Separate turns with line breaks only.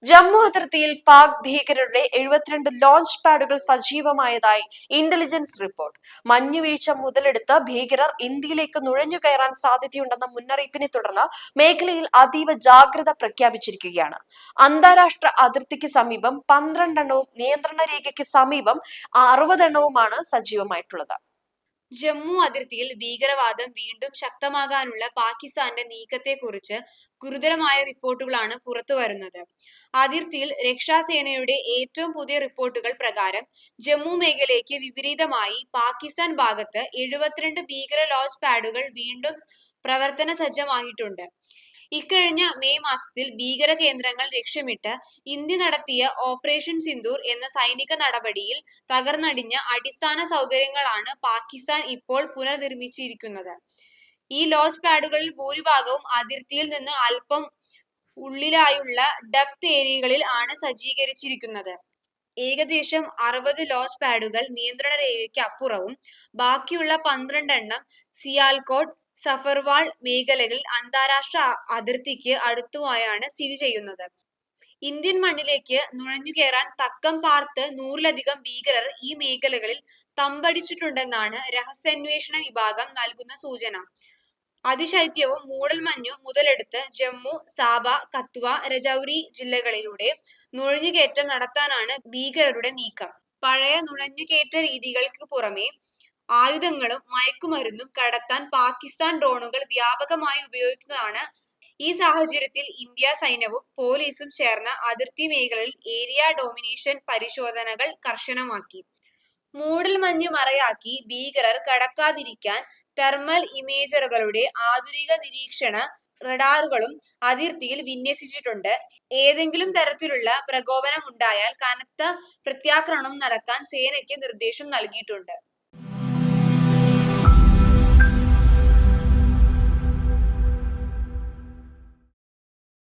ജമ്മു അതിർത്തിയിൽ പാക് ഭീകരരുടെ 72 ലോഞ്ച് പാഡുകൾ സജീവമായതായി ഇന്റലിജൻസ് റിപ്പോർട്ട്. മഞ്ഞുവീഴ്ച മുതലെടുത്ത് ഭീകരർ ഇന്ത്യയിലേക്ക് നുഴഞ്ഞുകയറാൻ സാധ്യതയുണ്ടെന്ന മുന്നറിയിപ്പിനെ തുടർന്ന് മേഖലയിൽ അതീവ ജാഗ്രത പ്രഖ്യാപിച്ചിരിക്കുകയാണ്. അന്താരാഷ്ട്ര അതിർത്തിക്ക് സമീപം 12 എണ്ണവും നിയന്ത്രണ രേഖയ്ക്ക് സമീപം 60 എണ്ണവുമാണ് സജീവമായിട്ടുള്ളത്.
ജമ്മു അതിർത്തിയിൽ ഭീകരവാദം വീണ്ടും ശക്തമാകാനുള്ള പാകിസ്ഥാന്റെ നീക്കത്തെക്കുറിച്ച് ഗുരുതരമായ റിപ്പോർട്ടുകളാണ് പുറത്തുവരുന്നത്. അതിർത്തിയിൽ രക്ഷാസേനയുടെ ഏറ്റവും പുതിയ റിപ്പോർട്ടുകൾ പ്രകാരം ജമ്മു മേഖലയ്ക്ക് വിപരീതമായി പാകിസ്ഥാൻ ഭാഗത്ത് 72 ഭീകര ലോഞ്ച് പാഡുകൾ വീണ്ടും പ്രവർത്തന സജ്ജമായിട്ടുണ്ട്. ഇക്കഴിഞ്ഞ മെയ് മാസത്തിൽ ഭീകര കേന്ദ്രങ്ങൾ ലക്ഷ്യമിട്ട് ഇന്ത്യ നടത്തിയ ഓപ്പറേഷൻ സിന്ദൂർ എന്ന സൈനിക നടപടിയിൽ തകർന്നടിഞ്ഞ അടിസ്ഥാന സൗകര്യങ്ങളാണ് പാകിസ്ഥാൻ ഇപ്പോൾ പുനർനിർമ്മിച്ചിരിക്കുന്നത്. ഈ ലോഞ്ച് പാഡുകളിൽ ഭൂരിഭാഗവും അതിർത്തിയിൽ നിന്ന് അല്പം ഉള്ളിലായുള്ള ഡെപ്ത് ഏരിയകളിൽ ആണ് സജ്ജീകരിച്ചിരിക്കുന്നത്. ഏകദേശം 60 ലോഞ്ച് പാഡുകൾ നിയന്ത്രണ രേഖയ്ക്ക് അപ്പുറവും ബാക്കിയുള്ള 12 എണ്ണം സിയാൽകോട്ട്, സഫർവാൾ മേഖലകളിൽ അന്താരാഷ്ട്ര അതിർത്തിക്ക് അടുത്തുമായാണ് സ്ഥിതി ചെയ്യുന്നത്. ഇന്ത്യൻ മണ്ണിലേക്ക് നുഴഞ്ഞുകയറാൻ തക്കം പാർത്ത് 100-ലധികം ഭീകരർ ഈ മേഖലകളിൽ തമ്പടിച്ചിട്ടുണ്ടെന്നാണ് രഹസ്യാന്വേഷണ വിഭാഗം നൽകുന്ന സൂചന. അതിശൈത്യവും മൂടൽമഞ്ഞും മുതലെടുത്ത് ജമ്മു, സാബ, കത്വ, രജൌരി ജില്ലകളിലൂടെ നുഴഞ്ഞുകയറ്റം നടത്താനാണ് ഭീകരരുടെ നീക്കം. പഴയ നുഴഞ്ഞുകയറ്റ രീതികൾക്ക് പുറമെ ആയുധങ്ങളും മയക്കുമരുന്നും കടത്താൻ പാകിസ്ഥാൻ ഡ്രോണുകൾ വ്യാപകമായി ഉപയോഗിക്കുന്നതാണ്. ഈ സാഹചര്യത്തിൽ ഇന്ത്യ സൈന്യവും പോലീസും ചേർന്ന് അതിർത്തി മേഖലയിൽ ഏരിയ ഡോമിനേഷൻ പരിശോധനകൾ കർശനമാക്കി. മൂടൽമഞ്ഞ് മറയാക്കി ഭീകരർ കടക്കാതിരിക്കാൻ തെർമൽ ഇമേജറുകളുടെ ആധുനിക നിരീക്ഷണ റഡാറുകളും അതിർത്തിയിൽ വിന്യസിച്ചിട്ടുണ്ട്. ഏതെങ്കിലും തരത്തിലുള്ള പ്രകോപനം ഉണ്ടായാൽ കനത്ത പ്രത്യാക്രമണം നടത്താൻ സേനയ്ക്ക് നിർദ്ദേശം നൽകിയിട്ടുണ്ട്.